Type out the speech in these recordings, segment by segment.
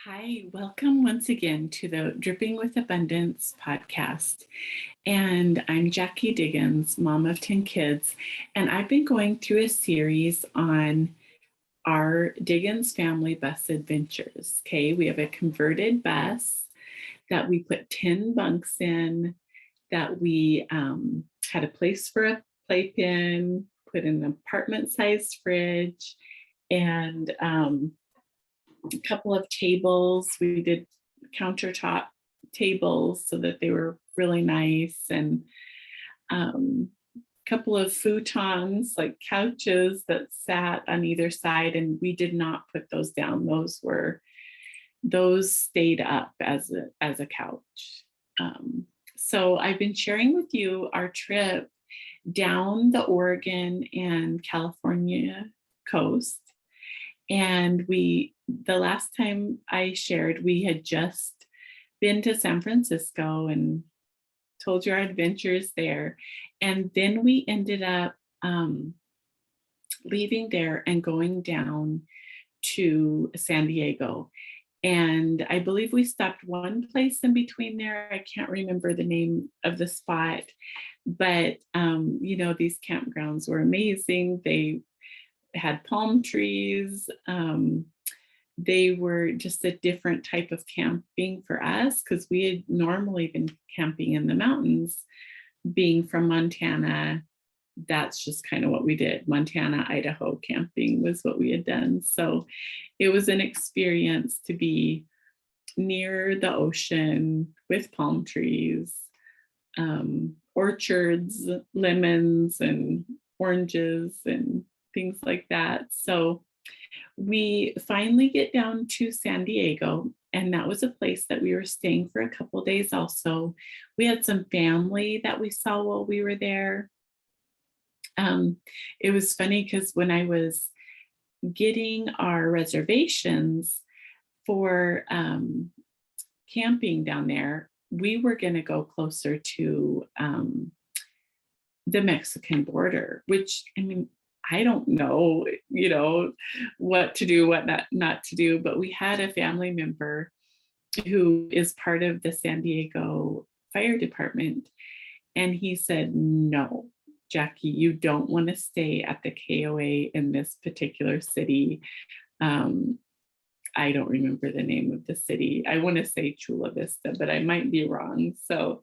Hi, welcome once again to the Dripping with Abundance podcast. And I'm Jackie Diggans, mom of 10 kids. And I've been going through a series on our Diggans family bus adventures. Okay, we have a converted bus that we put 10 bunks in, that we had a place for a playpen, put in an apartment sized fridge, and a couple of tables. We did countertop tables so that they were really nice, and a couple of futons, like couches that sat on either side, and we did not put those down. Those stayed up as a couch. So I've been sharing with you our trip down the Oregon and California coast. And the last time I shared, we had just been to San Francisco and told you our adventures there. And then we ended up leaving there and going down to San Diego. And I believe we stopped one place in between there. I can't remember the name of the spot, but these campgrounds were amazing. They had palm trees. They were just a different type of camping for us because we had normally been camping in the mountains. Being from Montana, that's just kind of what we did. Montana, Idaho camping was what we had done. So it was an experience to be near the ocean with palm trees, orchards, lemons and oranges and things like that. So we finally get down to San Diego, and that was a place that we were staying for a couple days also. We had some family that we saw while we were there. It was funny because when I was getting our reservations for camping down there, we were going to go closer to the Mexican border, which, I mean, I don't know, what to do, what not to do, but we had a family member who is part of the San Diego Fire Department. And he said, no, Jackie, you don't want to stay at the KOA in this particular city. I don't remember the name of the city. I want to say Chula Vista, but I might be wrong. So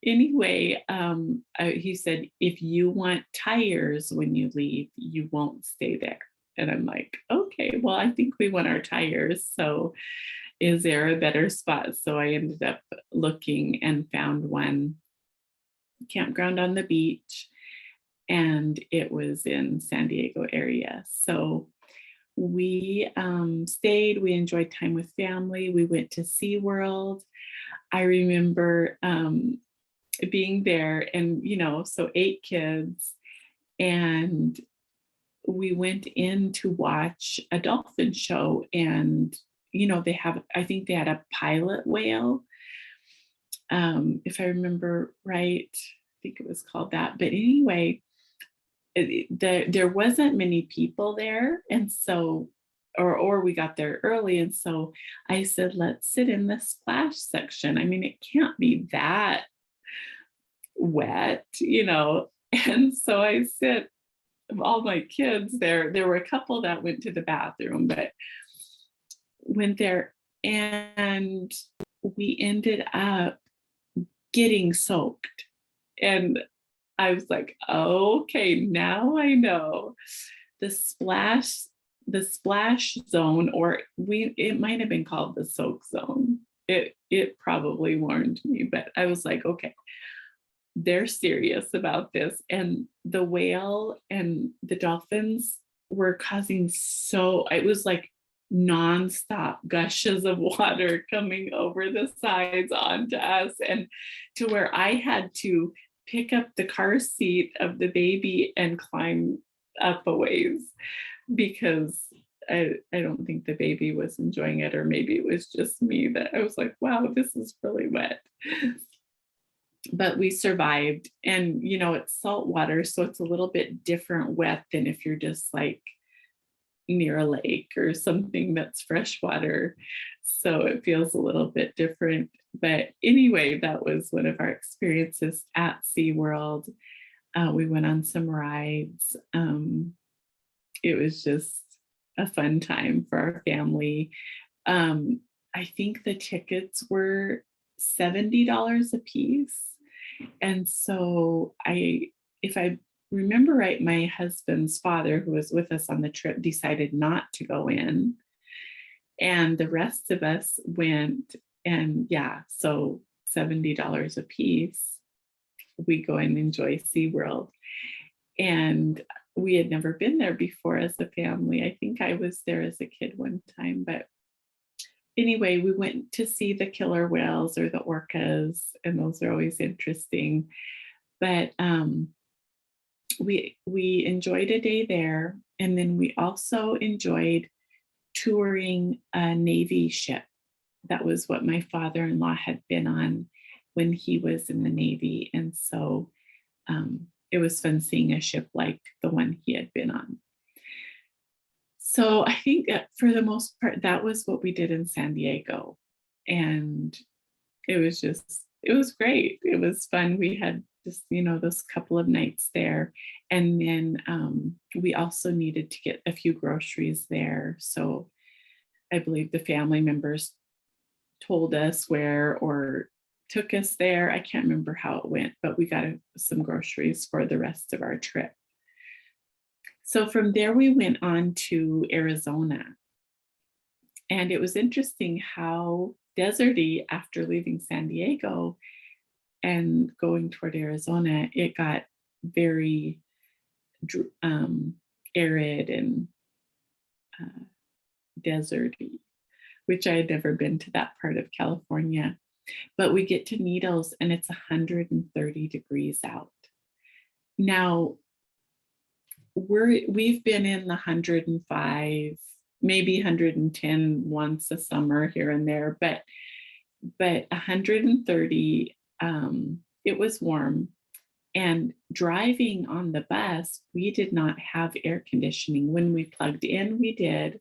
anyway, he said, if you want tires when you leave, you won't stay there. And I'm like, okay, well, I think we want our tires. So is there a better spot? So I ended up looking and found one campground on the beach, and it was in San Diego area. So we stayed, we enjoyed time with family. We went to SeaWorld. I remember being there and, so 8 kids, and we went in to watch a dolphin show, and, I think they had a pilot whale. If I remember right, I think it was called that. But anyway, there wasn't many people there, and so or we got there early, and so I said, let's sit in the splash section. I mean, it can't be that wet. And so I sit all my kids there were a couple that went to the bathroom, but went there, and we ended up getting soaked. And I was like, okay, now I know the splash zone, or it might have been called the soak zone. It probably warned me, but I was like, okay, they're serious about this. And the whale and the dolphins were causing, it was like nonstop gushes of water coming over the sides onto us, and to where I had to pick up the car seat of the baby and climb up a ways, because I don't think the baby was enjoying it, or maybe it was just me that I was like, wow, this is really wet. But we survived. And, it's salt water, so it's a little bit different wet than if you're just like near a lake or something that's freshwater. So it feels a little bit different. But anyway, that was one of our experiences at SeaWorld. We went on some rides. It was just a fun time for our family. I think the tickets were $70 a piece. And so if I remember right, my husband's father, who was with us on the trip, decided not to go in. And the rest of us went, and yeah, so $70 a piece. We go and enjoy SeaWorld. And we had never been there before as a family. I think I was there as a kid one time, but anyway, we went to see the killer whales or the orcas, and those are always interesting. But we enjoyed a day there, and then we also enjoyed touring a Navy ship. That was what my father-in-law had been on when he was in the Navy, and so it was fun seeing a ship like the one he had been on. So I think that for the most part, that was what we did in San Diego. And it was great. It was fun. We had just, those couple of nights there. And then we also needed to get a few groceries there. So I believe the family members told us where or took us there. I can't remember how it went, but we got some groceries for the rest of our trip. So from there, we went on to Arizona. And it was interesting how deserty after leaving San Diego and going toward Arizona, it got very arid and deserty, which I had never been to that part of California. But we get to Needles and it's 130 degrees out. Now, we've been in the 105, maybe 110 once a summer here and there, but 130, it was warm. And driving on the bus, we did not have air conditioning. When we plugged in, we did.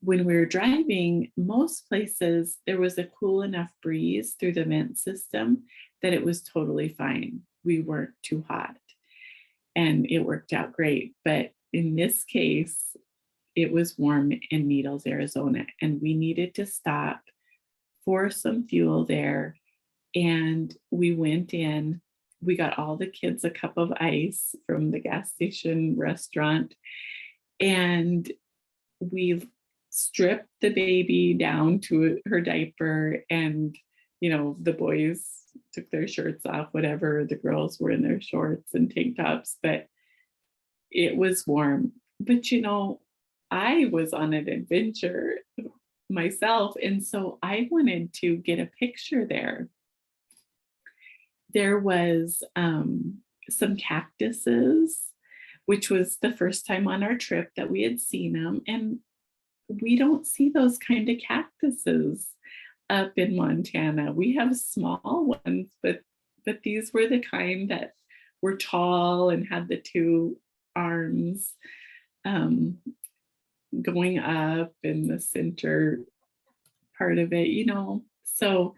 When we were driving, most places there was a cool enough breeze through the vent system that it was totally fine. We weren't too hot. And it worked out great. But in this case, it was warm in Needles, Arizona, and we needed to stop for some fuel there. And we went in, we got all the kids a cup of ice from the gas station restaurant, and we stripped the baby down to her diaper, and the boys took their shirts off, whatever. The girls were in their shorts and tank tops, but it was warm. But I was on an adventure myself, and so I wanted to get a picture there. There was some cactuses, which was the first time on our trip that we had seen them, and we don't see those kind of cactuses up in Montana. We have small ones, but these were the kind that were tall and had the two arms going up in the center part of it, So,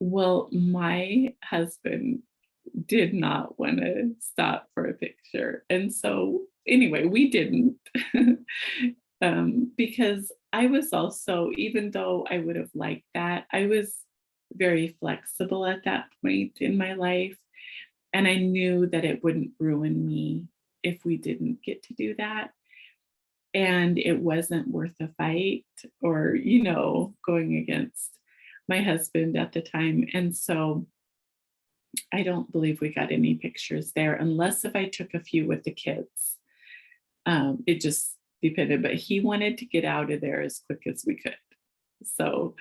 well, my husband did not want to stop for a picture. And so anyway, we didn't. Because I was also, even though I would have liked that, I was very flexible at that point in my life. And I knew that it wouldn't ruin me if we didn't get to do that. And it wasn't worth a fight or, going against my husband at the time. And so I don't believe we got any pictures there, unless if I took a few with the kids. It just depended, but he wanted to get out of there as quick as we could. So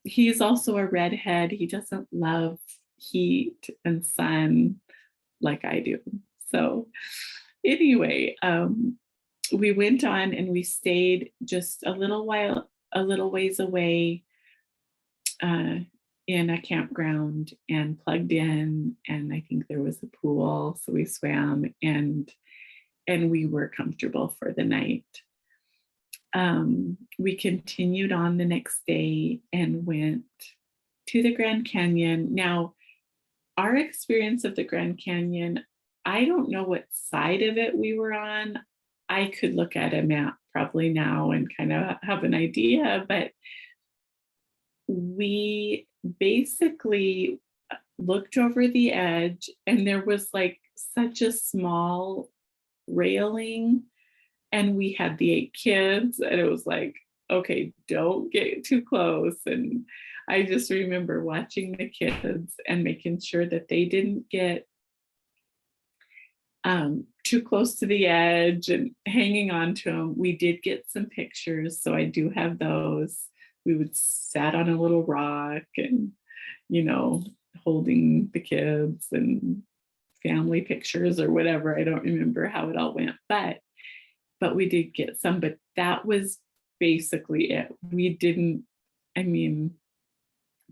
he's also a redhead. He doesn't love heat and sun like I do. So anyway, we went on and we stayed just a little ways away in a campground and plugged in, and I think there was a pool, so we swam, and and we were comfortable for the night. We continued on the next day and went to the Grand Canyon. Now, our experience of the Grand Canyon, I don't know what side of it we were on. I could look at a map probably now and kind of have an idea, but we basically looked over the edge and there was like such a small railing, and we had the 8 kids, and it was like, okay, don't get too close. And I just remember watching the kids and making sure that they didn't get too close to the edge and hanging on to them. We did get some pictures, so I do have those. We would sat on a little rock and, you know, holding the kids and family pictures or whatever. I don't remember how it all went, but we did get some. But that was basically it. We didn't, I mean,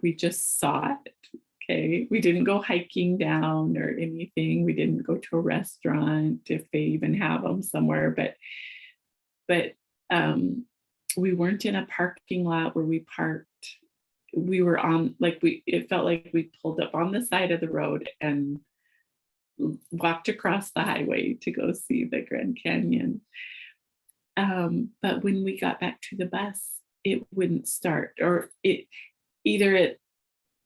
we just saw it. Okay. We didn't go hiking down or anything. We didn't go to a restaurant if they even have them somewhere, but we weren't in a parking lot where we parked. We were on, like, it felt like we pulled up on the side of the road and walked across the highway to go see the Grand Canyon. But when we got back to the bus, it wouldn't start, or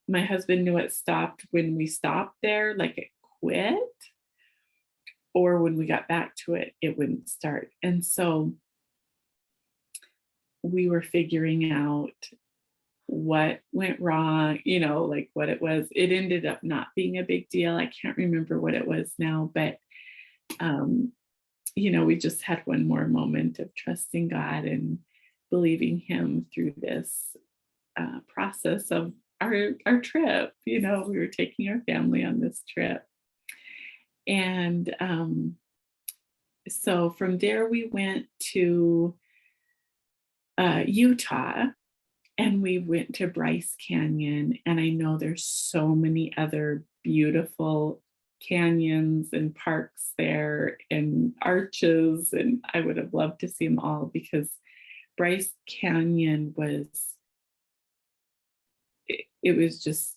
my husband knew it stopped when we stopped there, like it quit, or when we got back to it, it wouldn't start. And so we were figuring out what went wrong, you know, like what it was. It ended up not being a big deal. I can't remember what it was now, but you know, we just had one more moment of trusting God and believing Him through this process of our trip. You know, we were taking our family on this trip. And so from there, we went to Utah, and we went to Bryce Canyon. And I know there's so many other beautiful canyons and parks there and arches, and I would have loved to see them all, because Bryce Canyon was, it was just,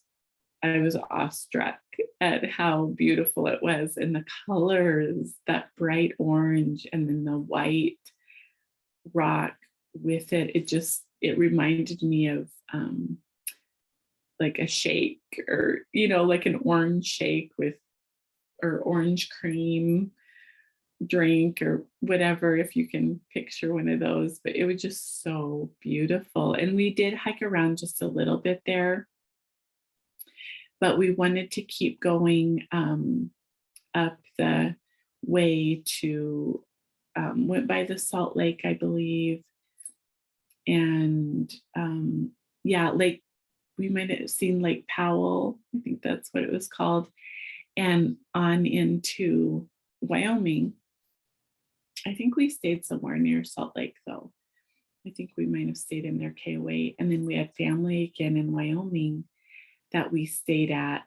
I was awestruck at how beautiful it was, and the colors, that bright orange and then the white rock with it. It reminded me of like a shake, or, you know, like an orange shake or orange cream drink or whatever, if you can picture one of those. But it was just so beautiful. And we did hike around just a little bit there, but we wanted to keep going up the way to, went by the Salt Lake, I believe. And we might have seen Lake Powell, I think that's what it was called, and on into Wyoming. I think we stayed somewhere near Salt Lake, though. I think we might have stayed in their KOA. And then we had family again in Wyoming that we stayed at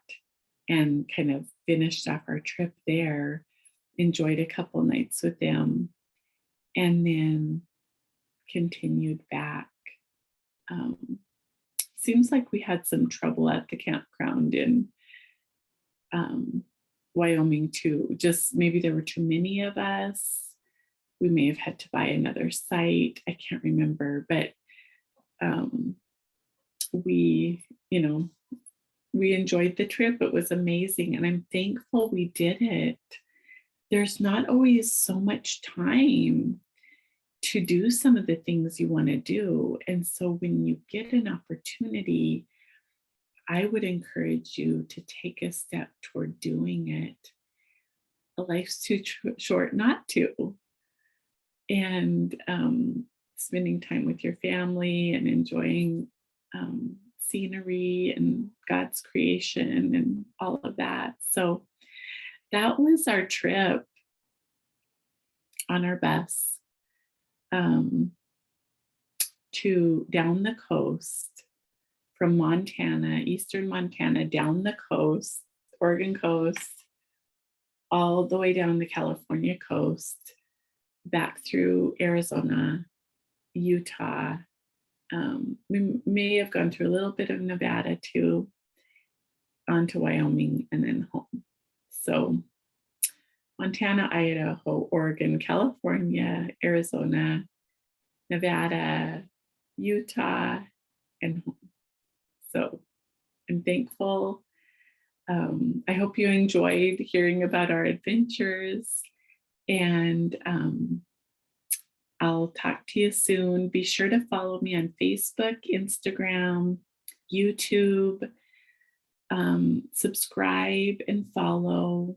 and kind of finished off our trip there, enjoyed a couple nights with them, and then continued back. Seems like we had some trouble at the campground in Wyoming too. Just maybe there were too many of us. We may have had to buy another site. I can't remember, but we enjoyed the trip. It was amazing, and I'm thankful we did it. There's not always so much time to do some of the things you want to do. And so when you get an opportunity, I would encourage you to take a step toward doing it. Life's too short not to. And spending time with your family and enjoying scenery and God's creation and all of that. So that was our trip on our bus to down the coast from Montana, eastern Montana, down the coast, Oregon coast, all the way down the California coast, back through Arizona, Utah. We may have gone through a little bit of Nevada too, onto Wyoming, and then home. So Montana, Idaho, Oregon, California, Arizona, Nevada, Utah, and home. So I'm thankful. I hope you enjoyed hearing about our adventures, and I'll talk to you soon. Be sure to follow me on Facebook, Instagram, YouTube. Subscribe and follow.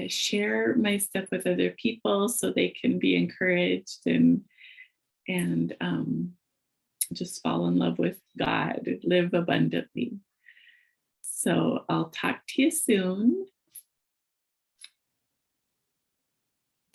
Share my stuff with other people so they can be encouraged and just fall in love with God, live abundantly. So I'll talk to you soon.